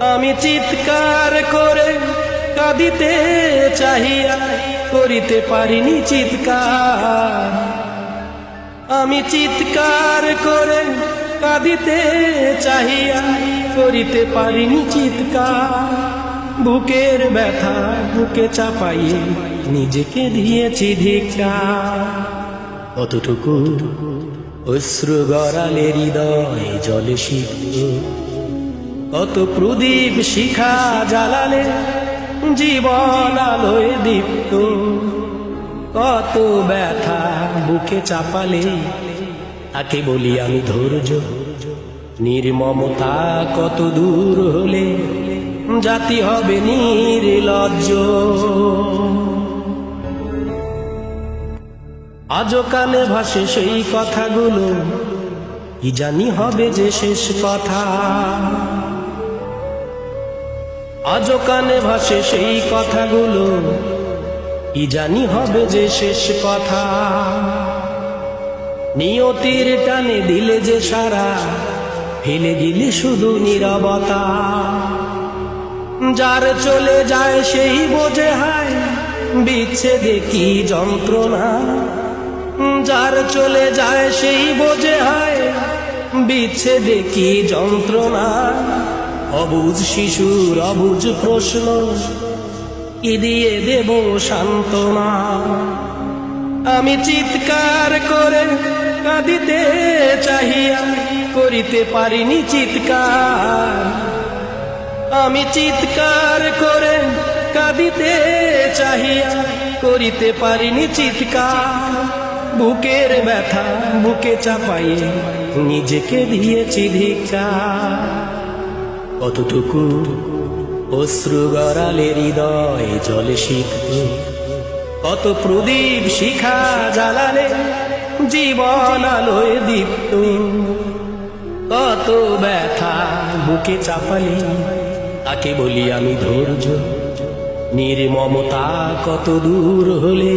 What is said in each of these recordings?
আমি চিৎকার করে কাঁদিতে চাহিয়া করিতে পারিনি চিৎকার। আমি চিৎকার করে কাঁদিতে চাহিয়া করিতে পারিনি চিৎকার। বুকের ব্যথা বুকে চাপাইয়ে নিজেকে দিয়েছি ধিক্কার। কতটুকু অশ্রু গড়ালে হৃদয় জলে সিক্ত, কত প্রদীপ শিখা জ্বালালে জীবন আলোয় দীপ্ত। কত ব্যথা বুকে চাপালে তাকে বলি আমি ধৈর্য। নির্মমতা কত দূর হলে জাতি হবে নির্লজ্জ। আজও কানে ভাসে সেই কথাগুলো, কি জানি হবে যে শেষ কথা। আজও কানে ভাসে সেই কথাগুলো, কি জানি হবে যে শেষ কথা। নিয়তির টানে দিলে যে সারা, ফেলে দিলে শুধু নীরবতা। যার চলে যায় সেই বোঝে হায় বিচ্ছেদে কি যন্ত্রণা। যার চলে যায় সেই বোঝে হায় বিচ্ছেদে কি যন্ত্রণা। অবুঝ শিশুর অবুঝ প্রশ্ন, কি দিয়ে দেব সান্ত্বনা। আমি চিৎকার করে কাঁদিতে চাহিয়া করিতে পারিনি চিৎকার। আমি চিৎকার করে কাঁদিতে চাহিয়া করিতে পারিনি চিৎকার। বুকের ব্যথা বুকে চাপাইয়ে নিজেকে দিয়েছি ধিক্কার। কতটুকু অশ্রু গড়ালে হৃদয় জলে সিক্ত, কত প্রদীপ শিখা জ্বালালে জীবন আলোয় দীপ্ত। কত ব্যথা বুকে চাপালে তাকে বলি আমি ধৈর্য। নির্মমতা কত দূর হলে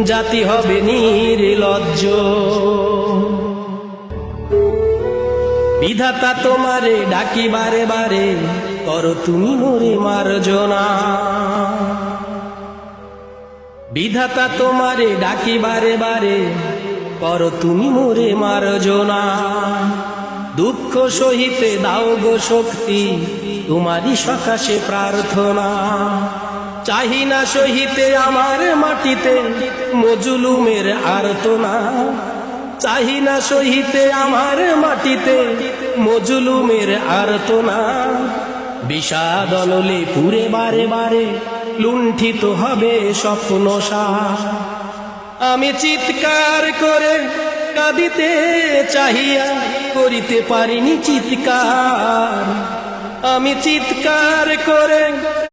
জাতি হবে নির্লজ্জ। বিধাতা তোমারে ডাকি বারে বারে, করো তুমি মোরে মার্জনা। বিধাতা তোমারে ডাকি বারে বারে, করো তুমি মোরে মার্জনা। দুঃখ সহিতে দাও গো শক্তি, তোমারই সকাশে প্রার্থনা। চাহি না সহিতে আমার মাটিতে মজলুমের আর্তনা। চাহি না সহিতে আমার মাটিতে মজলুমের আর্তনা। বিষাদ অনলে পুরে বারে বারে লুণ্ঠিত হবে স্বপ্নসার। আমি চিৎকার করে কাঁদিতে চাহিয়া করিতে পারিনি চিৎকার। আমি চিৎকার করে